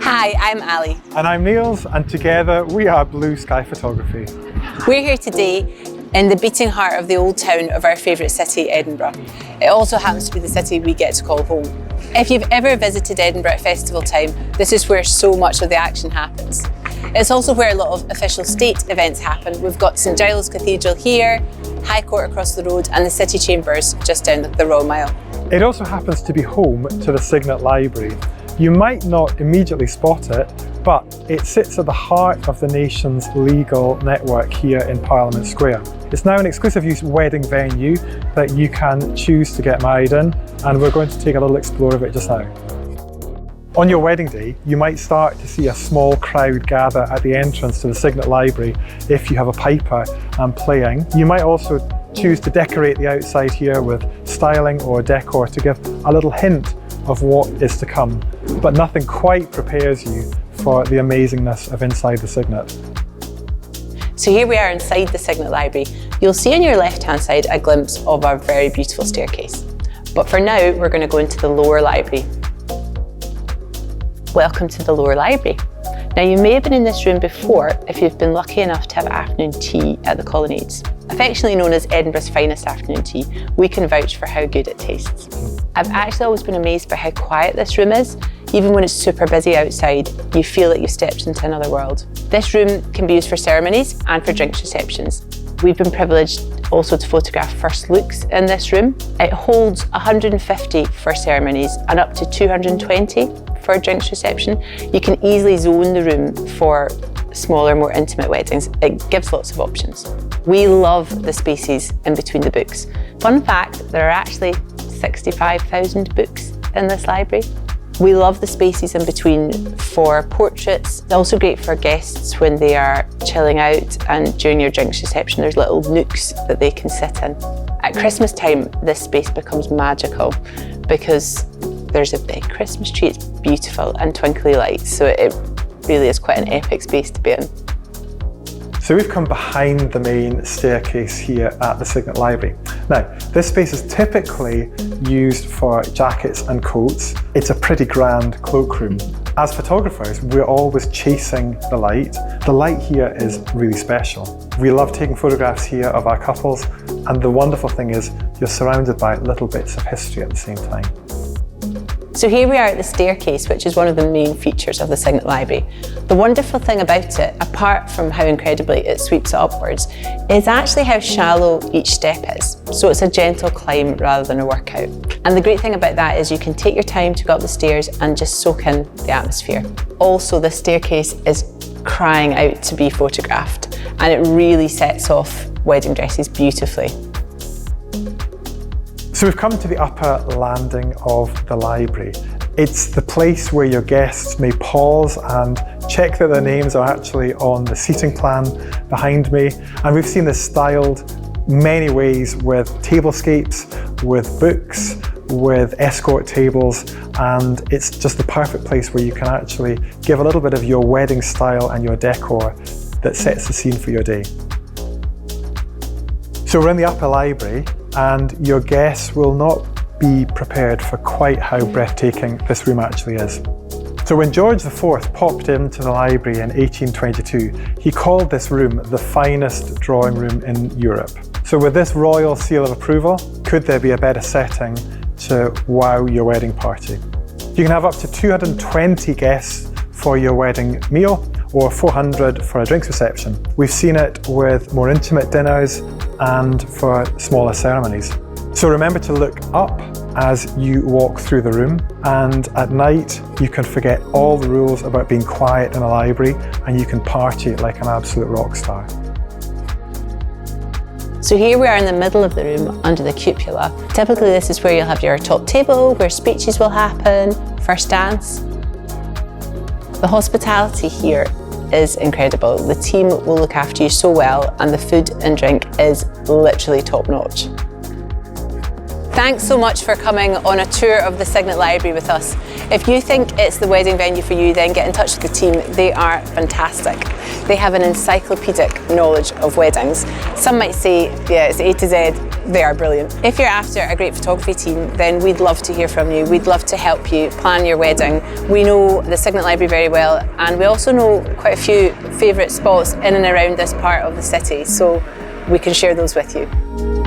Hi, I'm Ali. And I'm Niels, and together we are Blue Sky Photography. We're here today in the beating heart of the old town of our favourite city, Edinburgh. It also happens to be the city we get to call home. If you've ever visited Edinburgh at festival time, this is where so much of the action happens. It's also where a lot of official state events happen. We've got St Giles Cathedral here, High Court across the road, and the City Chambers just down the Royal Mile. It also happens to be home to the Signet Library. You might not immediately spot it, but it sits at the heart of the nation's legal network here in Parliament Square. It's now an exclusive use wedding venue that you can choose to get married in, and we're going to take a little explore of it just now. On your wedding day, you might start to see a small crowd gather at the entrance to the Signet Library if you have a piper and playing. You might also choose to decorate the outside here with styling or decor to give a little hint of what is to come, but nothing quite prepares you for the amazingness of inside the Signet. So here we are inside the Signet Library. You'll see on your left-hand side a glimpse of our very beautiful staircase. But for now, we're going to go into the lower library. Welcome to the lower library. Now, you may have been in this room before if you've been lucky enough to have afternoon tea at the Colonnades. Affectionately known as Edinburgh's finest afternoon tea, we can vouch for how good it tastes. I've actually always been amazed by how quiet this room is. Even when it's super busy outside, you feel like you've stepped into another world. This room can be used for ceremonies and for drinks receptions. We've been privileged also to photograph first looks in this room. It holds 150 for ceremonies and up to 220 for a drinks reception. You can easily zone the room for smaller, more intimate weddings. It gives lots of options. We love the spaces in between the books. Fun fact, there are actually 65,000 books in this library. We love the spaces in between for portraits. It's also great for guests when they are chilling out, and during your drinks reception there's little nooks that they can sit in. At Christmas time this space becomes magical because there's a big Christmas tree. It's beautiful and twinkly lights, so it really is quite an epic space to be in. So we've come behind the main staircase here at the Signet Library. Now, this space is typically used for jackets and coats. It's a pretty grand cloakroom. As photographers, we're always chasing the light. The light here is really special. We love taking photographs here of our couples, and the wonderful thing is you're surrounded by little bits of history at the same time. So here we are at the staircase, which is one of the main features of the Signet Library. The wonderful thing about it, apart from how incredibly it sweeps upwards, is actually how shallow each step is. So it's a gentle climb rather than a workout. And the great thing about that is you can take your time to go up the stairs and just soak in the atmosphere. Also, the staircase is crying out to be photographed, and it really sets off wedding dresses beautifully. So we've come to the upper landing of the library. It's the place where your guests may pause and check that their names are actually on the seating plan behind me. And we've seen this styled many ways with tablescapes, with books, with escort tables, and it's just the perfect place where you can actually give a little bit of your wedding style and your decor that sets the scene for your day. So we're in the upper library, and your guests will not be prepared for quite how breathtaking this room actually is. So when George IV popped into the library in 1822, he called this room the finest drawing room in Europe. So with this royal seal of approval, could there be a better setting to wow your wedding party? You can have up to 220 guests for your wedding meal, or 400 for a drinks reception. We've seen it with more intimate dinners and for smaller ceremonies. So remember to look up as you walk through the room, and at night you can forget all the rules about being quiet in a library and you can party like an absolute rock star. So here we are in the middle of the room under the cupola. Typically this is where you'll have your top table, where speeches will happen, first dance. The hospitality here is incredible. The team will look after you so well, and the food and drink is literally top notch. Thanks so much for coming on a tour of the Signet Library with us. If you think it's the wedding venue for you, then get in touch with the team. They are fantastic. They have an encyclopedic knowledge of weddings. Some might say, yeah, it's A to Z. They are brilliant. If you're after a great photography team, then we'd love to hear from you. We'd love to help you plan your wedding. We know the Signet Library very well, and we also know quite a few favourite spots in and around this part of the city, so we can share those with you.